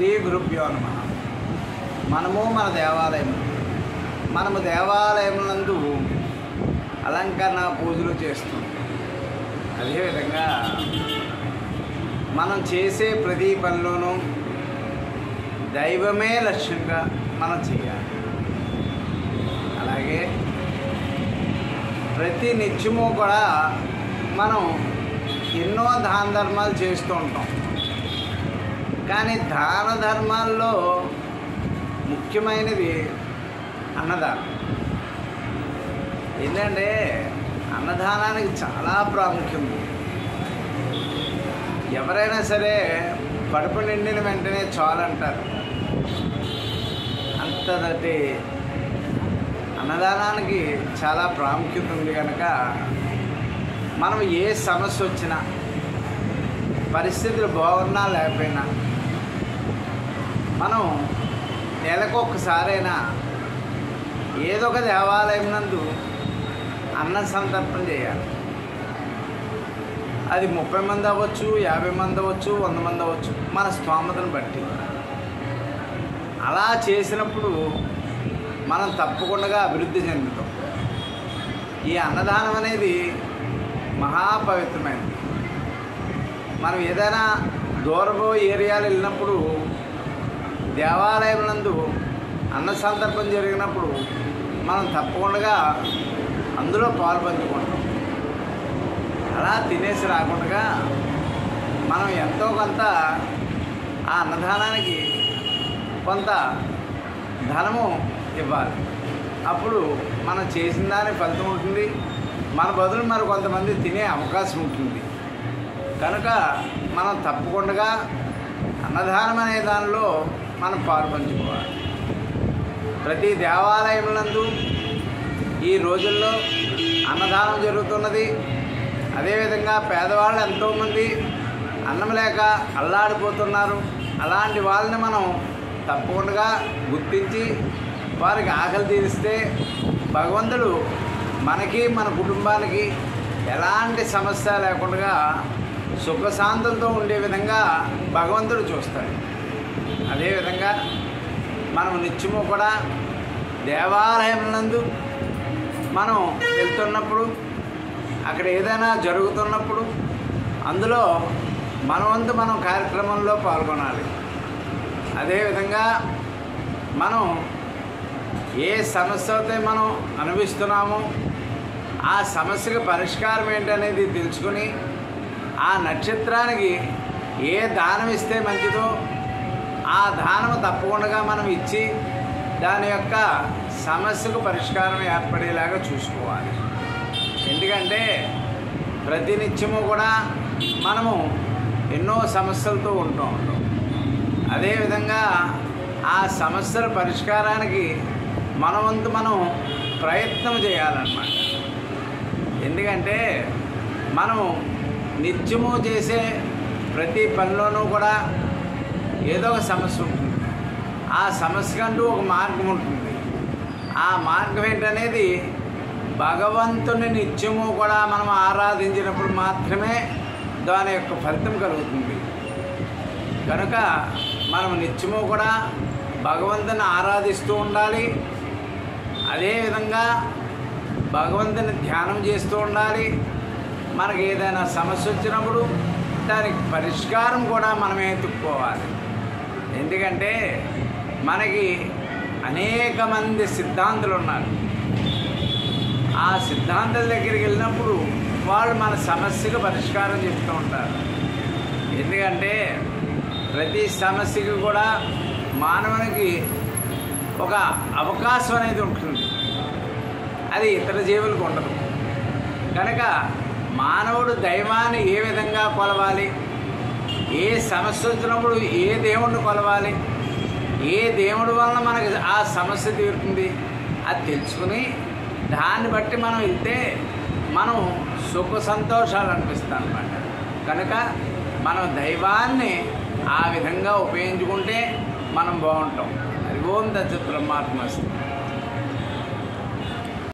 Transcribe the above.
శ్రీ గురుభ్యో నమః. మన దేవాలయమునందు అలంకరణ పూజలు చేస్తాం. అదేవిధంగా మనం చేసే ప్రతి పనిలోనూ దైవమే లక్ష్యంగా మనం చేయాలి. అలాగే ప్రతి నిత్యము కూడా మనం ఎన్నో దాన ధర్మాలు చేస్తూ ఉంటాం. కానీ దాన ధర్మాల్లో ముఖ్యమైనది అన్నదానం. ఏంటంటే అన్నదానానికి చాలా ప్రాముఖ్యం ఉంది. ఎవరైనా సరే కడుపు నిండిన వెంటనే చాలంటారు. అంతటి అన్నదానానికి చాలా ప్రాముఖ్యత ఉంది. కనుక మనం ఏ సమస్య వచ్చినా, పరిస్థితులు బాగున్నా లేకపోయినా, మనం నెలకొకసారైనా ఏదో ఒక దేవాలయం నందు అన్న సంతర్పణ చేయాలి. అది 30 మంది అవ్వచ్చు, 50 మంది అవ్వచ్చు, 100 మంది అవ్వచ్చు, మన స్తోమతను బట్టి. అలా చేసినప్పుడు మనం తప్పకుండా అభివృద్ధి చెందుతాం. ఈ అన్నదానం అనేది మహాపవిత్రమైనది. మనం ఏదైనా దూరపు ఏరియాలు వెళ్ళినప్పుడు దేవాలయం నందు అన్న సందర్భం జరిగినప్పుడు మనం తప్పకుండా అందులో పాలు పంచుకుంటాం. అలా తినేసి రాకుండా మనం ఎంతో కొంత ఆ అన్నదానానికి కొంత ధనము ఇవ్వాలి. అప్పుడు మనం చేసిన దాని ఫలితం ఉంటుంది. మన బదులు మరి కొంతమంది తినే అవకాశం ఉంటుంది. కనుక మనం తప్పకుండా అన్నదానం అనే దానిలో మనం పాలు పంచుకోవాలి. ప్రతి దేవాలయములందు ఈ రోజుల్లో అన్నదానం జరుగుతున్నది. అదేవిధంగా పేదవాళ్ళు ఎంతోమంది అన్నం లేక అల్లాడిపోతున్నారు. అలాంటి వాళ్ళని మనం తప్పకుండా గుర్తించి వారికి ఆకలి తీరిస్తే భగవంతుడు మనకి మన కుటుంబానికి ఎలాంటి సమస్య లేకుండా సుఖశాంతులతో ఉండే విధంగా భగవంతుడు చూస్తాడు. అదేవిధంగా మనం నిత్యము కూడా దేవాలయం నందు మనం వెళ్తున్నప్పుడు, అక్కడ ఏదైనా జరుగుతున్నప్పుడు అందులో మనవంతు మనం కార్యక్రమంలో పాల్గొనాలి. అదేవిధంగా మనం ఏ సమస్యతో మనం అనుభవిస్తున్నామో ఆ సమస్యకు పరిష్కారం ఏంటనేది తెలుసుకుని ఆ నక్షత్రానికి ఏ దానం ఇస్తే మంచిదో ఆ దానం తప్పకుండా మనం ఇచ్చి దాని యొక్క సమస్యకు పరిష్కారం ఏర్పడేలాగా చూసుకోవాలి. ఎందుకంటే ప్రతినిత్యము కూడా మనము ఎన్నో సమస్యలతో ఉంటూ ఉంటాం. అదేవిధంగా ఆ సమస్యల పరిష్కారానికి మన వంతు మనం ప్రయత్నం చేయాలన్నమాట. ఎందుకంటే మనము నిత్యము చేసే ప్రతి పనిలోనూ కూడా ఏదో ఒక సమస్య ఉంటుంది. ఆ సమస్యకంటూ ఒక మార్గం ఉంటుంది. ఆ మార్గం ఏంటనేది భగవంతుని నిత్యము కూడా మనం ఆరాధించినప్పుడు మాత్రమే దాని యొక్క ఫలితం కలుగుతుంది. కనుక మనం నిత్యము కూడా భగవంతుని ఆరాధిస్తూ ఉండాలి. అదేవిధంగా భగవంతుని ధ్యానం చేస్తూ ఉండాలి. మనకి ఏదైనా సమస్య వచ్చినప్పుడు దానికి పరిష్కారం కూడా మనమే ఎత్తుక్కోవాలి. ఎందుకంటే మనకి అనేక మంది సిద్ధాంతులు ఉన్నారు. ఆ సిద్ధాంతుల దగ్గరికి వెళ్ళినప్పుడు వాళ్ళు మన సమస్యకు పరిష్కారం చెప్తూ ఉంటారు. ఎందుకంటే ప్రతి సమస్యకి కూడా మానవునికి ఒక అవకాశం అనేది ఉంటుంది. అది ఇతర జీవులకు ఉండదు. కనుక మానవుడు దైవాన్ని ఏ విధంగా కొలవాలి, ఏ సమస్య వచ్చినప్పుడు ఏ దేవుణ్ణి కొలవాలి, ఏ దేవుడి వలన మనకి ఆ సమస్య తీరుతుంది, అది తెలుసుకుని దాన్ని బట్టి మనం వెళ్తే మనం సుఖ సంతోషాలు అనిపిస్తాం అన్నమాట. కనుక మనం దైవాన్ని ఆ విధంగా ఉపయోగించుకుంటే మనం బాగుంటాం. అది ఓం దత్త బ్రహ్మాత్మస్తు.